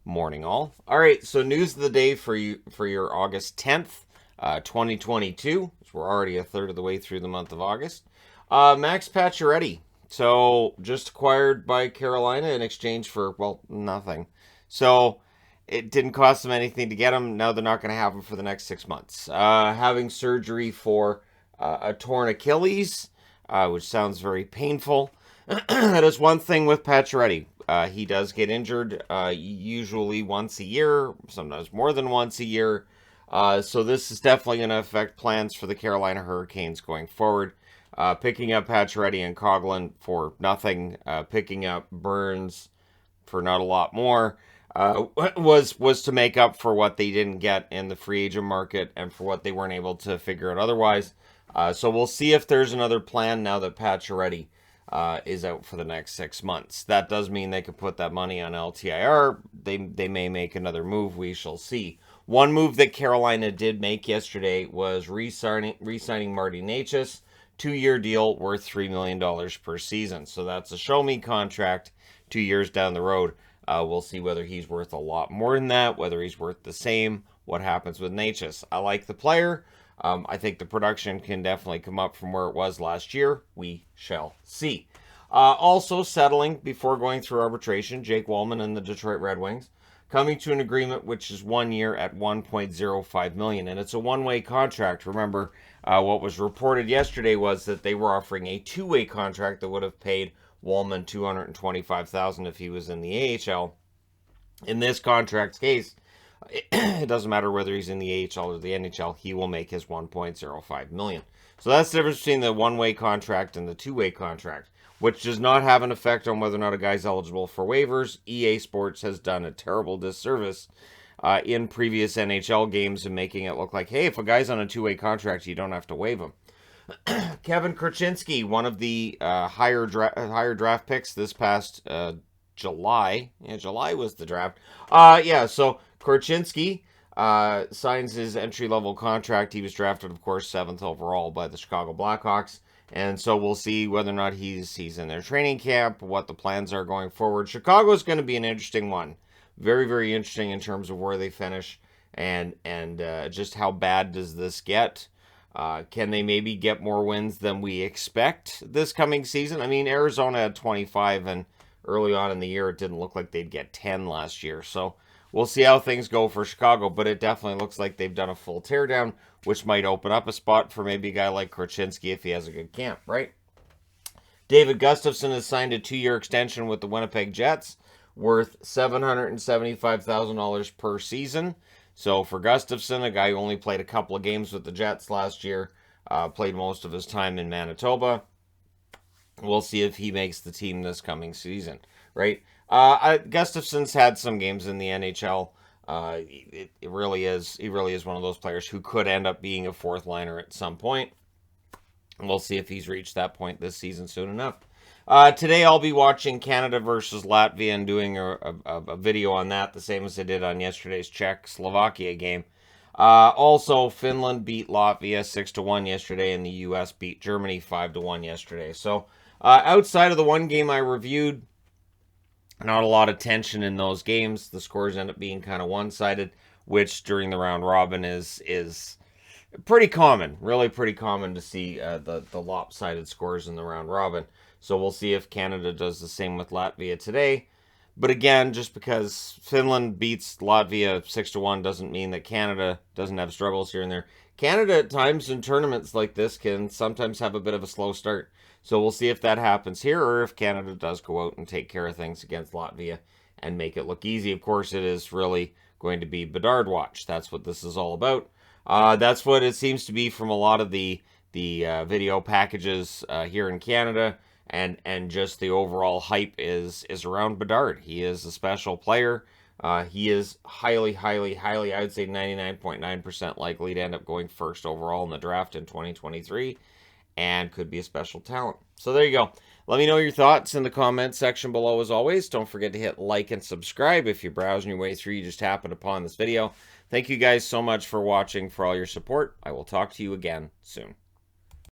Morning all. All right, so news of the day for you for your August 10th, 2022. So we're already a third of the way through the month of August. Max Pacioretty. So just acquired by Carolina in exchange for, well, nothing. So it didn't cost them anything to get him. Now they're not going to have him for the next 6 months. Having surgery for a torn Achilles, which sounds very painful. That is one thing with Pacioretty. He does get injured usually once a year, sometimes more than once a year. So this is definitely going to affect plans for the Carolina Hurricanes going forward. Picking up Pacioretty and Coughlin for nothing, picking up Burns for not a lot more, was to make up for what they didn't get in the free agent market and for what they weren't able to figure out otherwise. So we'll see if there's another plan now that Pacioretty is out for the next 6 months. That does mean they could put that money on LTIR. They may make another move. We shall see. One move that Carolina did make yesterday was re-signing Marty Necas. 2-year deal worth $3 million per season. So that's a show-me contract 2 years down the road. We'll see whether he's worth a lot more than that, whether he's worth the same, what happens with Necas. I like the player. I think the production can definitely come up from where it was last year. We shall see. Also settling before going through arbitration, Jake Walman and the Detroit Red Wings coming to an agreement which is 1 year at $1.05 million, and it's a one-way contract. Remember, what was reported yesterday was that they were offering a two-way contract that would have paid Walman $225,000 if he was in the AHL. In this contract's case, it doesn't matter whether he's in the AHL or the NHL, he will make his $1.05 million. So that's the difference between the one-way contract and the two-way contract, which does not have an effect on whether or not a guy's eligible for waivers. EA Sports has done a terrible disservice in previous NHL games and making it look like, hey, if a guy's on a two-way contract, you don't have to waive him. Kevin Korchinski, one of the higher draft picks this past July. Yeah, July was the draft. So Korchinski signs his entry-level contract. He was drafted, of course, 7th overall by the Chicago Blackhawks. And so we'll see whether or not he's in their training camp, what the plans are going forward. Chicago is going to be an interesting one. Very, very interesting in terms of where they finish and just how bad does this get. Can they maybe get more wins than we expect this coming season? I mean, Arizona had 25, and early on in the year, it didn't look like they'd get 10 last year. So we'll see how things go for Chicago, but it definitely looks like they've done a full teardown, which might open up a spot for maybe a guy like Korchinski if he has a good camp, right? David Gustafsson has signed a 2-year extension with the Winnipeg Jets, worth $775,000 per season. So for Gustafsson, a guy who only played a couple of games with the Jets last year, played most of his time in Manitoba. We'll see if he makes the team this coming season, right? Gustafsson's had some games in the NHL. It really is. He really is one of those players who could end up being a fourth liner at some point. We'll see if he's reached that point this season soon enough. Today I'll be watching Canada versus Latvia and doing a video on that, the same as I did on yesterday's Czech-Slovakia game. Also, Finland beat Latvia 6-1 yesterday, and the U.S. beat Germany 5-1 yesterday. So, outside of the one game I reviewed, not a lot of tension in those games. The scores end up being kind of one-sided, which during the round robin is pretty common. Really pretty common to see the lopsided scores in the round robin. So we'll see if Canada does the same with Latvia today. But again, just because Finland beats Latvia 6-1 doesn't mean that Canada doesn't have struggles here and there. Canada at times in tournaments like this can sometimes have a bit of a slow start. So we'll see if that happens here or if Canada does go out and take care of things against Latvia and make it look easy. Of course, it is really going to be Bedard watch. That's what this is all about. That's what it seems to be from a lot of the video packages here in Canada. And just the overall hype is around Bedard. He is a special player. He is highly, I would say 99.9% likely to end up going first overall in the draft in 2023 and could be a special talent. So there you go. Let me know your thoughts in the comments section below as always. Don't forget to hit like and subscribe if you're browsing your way through. You just happened upon this video. Thank you guys so much for watching, for all your support. I will talk to you again soon.